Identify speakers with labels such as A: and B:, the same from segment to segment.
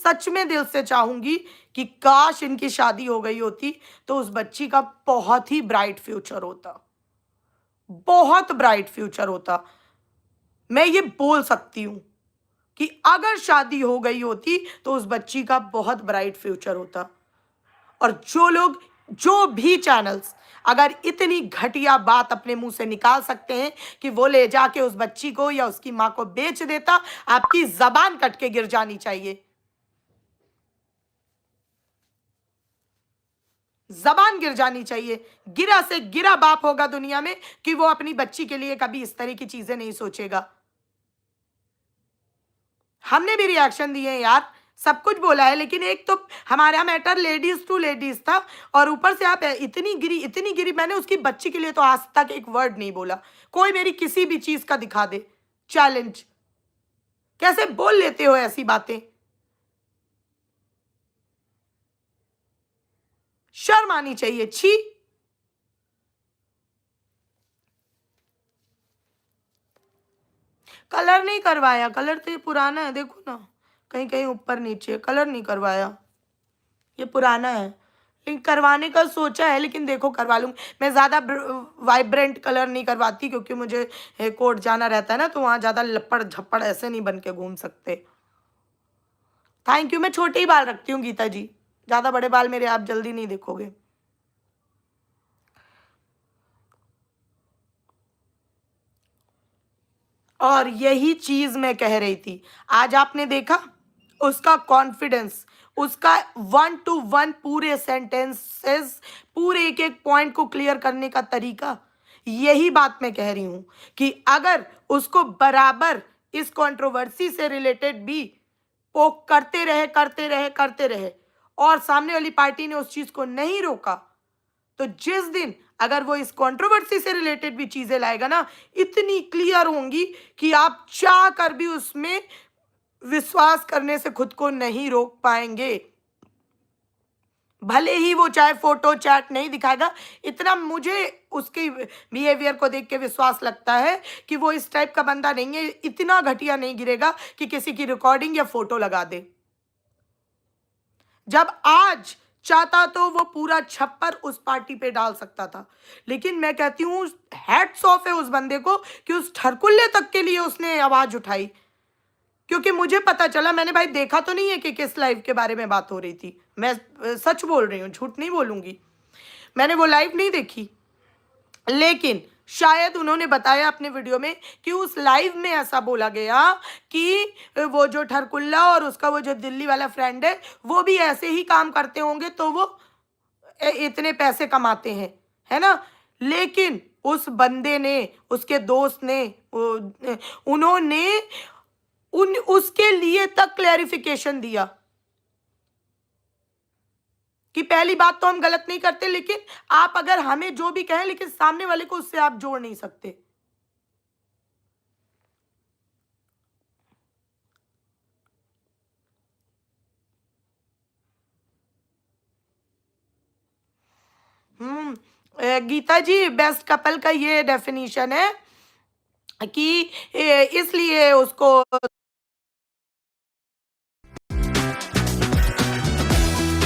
A: सच में दिल से चाहूंगी कि काश इनकी शादी हो गई होती तो उस बच्ची का बहुत ही ब्राइट फ्यूचर होता, बहुत ब्राइट फ्यूचर होता। मैं ये बोल सकती हूँ कि अगर शादी हो गई होती तो उस बच्ची का बहुत ब्राइट फ्यूचर होता। और जो लोग, जो भी चैनल्स अगर इतनी घटिया बात अपने मुंह से निकाल सकते हैं कि वो ले जाके उस बच्ची को या उसकी मां को बेच देता, आपकी जबान कट के गिर जानी चाहिए, जबान गिर जानी चाहिए। गिरा से गिरा बाप होगा दुनिया में कि वो अपनी बच्ची के लिए कभी इस तरह की चीजें नहीं सोचेगा। हमने भी रिएक्शन दिए हैं यार, सब कुछ बोला है, लेकिन एक तो हमारा मैटर लेडीज टू लेडीज था और ऊपर से आप इतनी गिरी। मैंने उसकी बच्ची के लिए तो आज तक एक वर्ड नहीं बोला। कोई मेरी किसी भी चीज का दिखा दे चैलेंज, कैसे बोल लेते हो ऐसी बातें, शर्म आनी चाहिए, छी। कलर नहीं करवाया, कलर तो ये पुराना है, देखो ना कहीं कहीं ऊपर नीचे, कलर नहीं करवाया, ये पुराना है। लेकिन करवाने का सोचा है, लेकिन देखो करवा लूंगी। मैं ज़्यादा वाइब्रेंट कलर नहीं करवाती क्योंकि मुझे कोर्ट जाना रहता है ना, तो वहाँ ज़्यादा लपड़ झप्पड़ ऐसे नहीं बन के घूम सकते। Thank you. मैं छोटे ही बाल रखती हूँ गीता जी, ज़्यादा बड़े बाल मेरे आप जल्दी नहीं देखोगे। और यही चीज मैं कह रही थी, आज आपने देखा उसका कॉन्फिडेंस, उसका 1 to 1 पूरे सेंटेंसेस, पूरे एक एक पॉइंट को क्लियर करने का तरीका। यही बात मैं कह रही हूं कि अगर उसको बराबर इस कंट्रोवर्सी से रिलेटेड भी पोक करते रहे और सामने वाली पार्टी ने उस चीज को नहीं रोका, तो जिस दिन अगर वो इस कंट्रोवर्सी से रिलेटेड भी चीजें लाएगा ना, इतनी क्लियर होंगी कि आप चाह कर भी उसमें विश्वास करने से खुद को नहीं रोक पाएंगे। भले ही वो चाहे फोटो चैट नहीं दिखाएगा, इतना मुझे उसके बिहेवियर को देख के विश्वास लगता है कि वो इस टाइप का बंदा नहीं है, इतना घटिया नहीं गिरेगा कि किसी की रिकॉर्डिंग या फोटो लगा दे। जब आज चाहता तो वो पूरा छप्पर उस पार्टी पे डाल सकता था, लेकिन मैं कहती हूँ हैट्स ऑफ है उस बंदे को कि उस ठरकुल्ले तक के लिए उसने आवाज उठाई। क्योंकि मुझे पता चला, मैंने भाई देखा तो नहीं है कि किस लाइव के बारे में बात हो रही थी, मैं सच बोल रही हूँ, झूठ नहीं बोलूंगी, मैंने वो लाइव नहीं देखी। लेकिन शायद उन्होंने बताया अपने वीडियो में कि उस लाइव में ऐसा बोला गया कि वो जो ठरकुल्ला और उसका वो जो दिल्ली वाला फ्रेंड है वो भी ऐसे ही काम करते होंगे, तो वो इतने पैसे कमाते हैं, है ना। लेकिन उस बंदे ने, उसके दोस्त ने, उन्होंने उसके लिए तक क्लैरिफिकेशन दिया कि पहली बात तो हम गलत नहीं करते, लेकिन आप अगर हमें जो भी कहें, लेकिन सामने वाले को उससे आप जोड़ नहीं सकते। गीता जी, बेस्ट कपल का ये डेफिनेशन है कि इसलिए उसको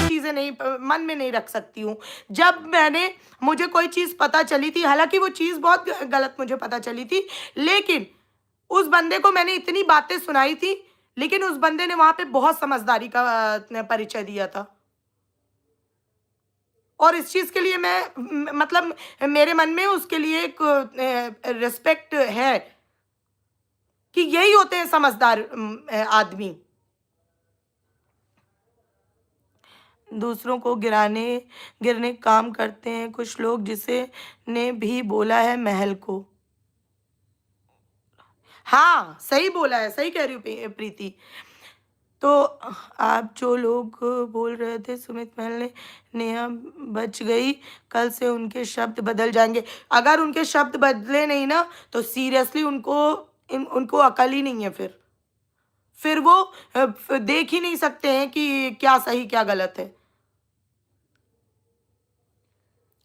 A: चीजें नहीं मन में नहीं रख सकती हूँ। जब मुझे कोई चीज पता चली थी, हालांकि वो चीज बहुत गलत मुझे पता चली थी, लेकिन उस बंदे को मैंने इतनी बातें सुनाई थी, लेकिन उस बंदे ने वहां पे बहुत समझदारी का परिचय दिया था। और इस चीज के लिए मतलब मेरे मन में उसके लिए एक रिस्पेक्ट है कि यही होते हैं समझदार आदमी। दूसरों को गिरने काम करते हैं कुछ लोग, जिसे ने भी बोला है महल को। हाँ सही बोला है, सही कह रही हूँ प्रीति। तो आप जो लोग बोल रहे थे सुमित महल ने नेहा बच गई, कल से उनके शब्द बदल जाएंगे। अगर उनके शब्द बदले नहीं ना, तो सीरियसली उनको अकल ही नहीं है। फिर वो देख ही नहीं सकते हैं कि क्या सही क्या गलत है।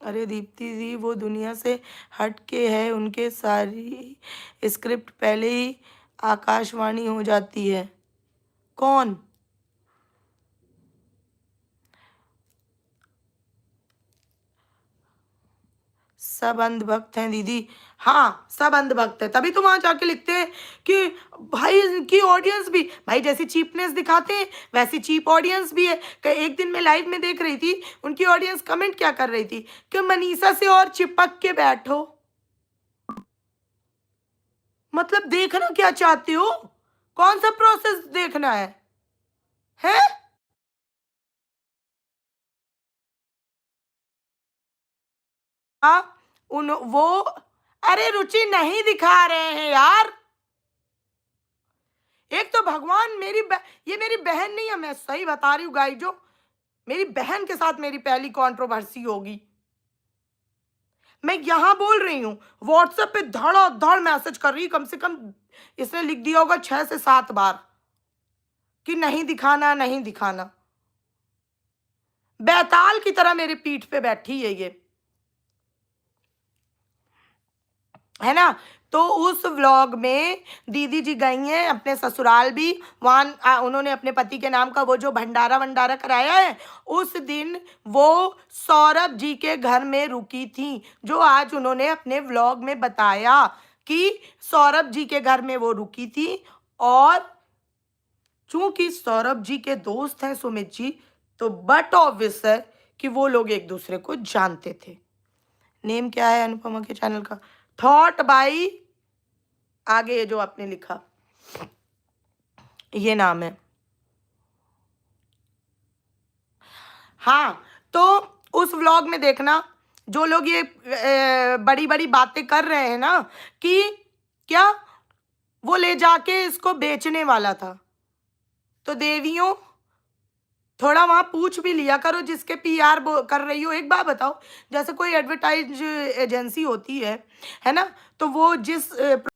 A: अरे दीप्ति जी, वो दुनिया से हट के है, उनके सारी स्क्रिप्ट पहले ही आकाशवाणी हो जाती है। कौन? सब अंधभक्त हैं दीदी। हाँ, सब अंधभक्त है, तभी तो वहां जाके लिखते हैं कि भाई इनकी ऑडियंस भी, भाई जैसी चीपनेस दिखाते हैं वैसी चीप ऑडियंस भी है। एक दिन मैं लाइव में देख रही थी, उनकी ऑडियंस कमेंट क्या कर रही थी कि मनीषा से और चिपक के बैठो। मतलब देखना क्या चाहते हो, कौन सा प्रोसेस देखना है, हैं? हाँ, उन वो, अरे रुचि नहीं दिखा रहे हैं यार। एक तो भगवान ये मेरी बहन नहीं है, मैं सही बता रही हूँ गाइस, जो मेरी बहन के साथ मेरी पहली कंट्रोवर्सी होगी। मैं यहां बोल रही हूँ, व्हाट्सएप पे धड़ मैसेज कर रही, कम से कम इसने लिख दिया होगा 6 से 7 बार कि नहीं दिखाना नहीं दिखाना। बैताल की तरह मेरी पीठ पे बैठी है ये, है ना। तो उस व्लॉग में दीदी जी गई हैं अपने ससुराल भी, वहाँ उन्होंने अपने पति के नाम का वो जो भंडारा वंडारा कराया है, उस दिन वो सौरभ जी के घर में रुकी थी, जो आज उन्होंने अपने व्लॉग में बताया कि सौरभ जी के घर में वो रुकी थी। और चूंकि सौरभ जी के दोस्त हैं सुमित जी, तो बट ऑब्वियस है कि वो लोग एक दूसरे को जानते थे। नेम क्या है अनुपमा के चैनल का? थॉट बाई, आगे ये जो आपने लिखा ये नाम है। हाँ, तो उस व्लॉग में देखना, जो लोग ये बड़ी बड़ी बातें कर रहे हैं ना कि क्या वो ले जाके इसको बेचने वाला था, तो देवियों थोड़ा वहां पूछ भी लिया करो जिसके पीआर कर रही हो। एक बात बताओ, जैसे कोई एडवर्टाइज एजेंसी होती है ना, तो वो जिस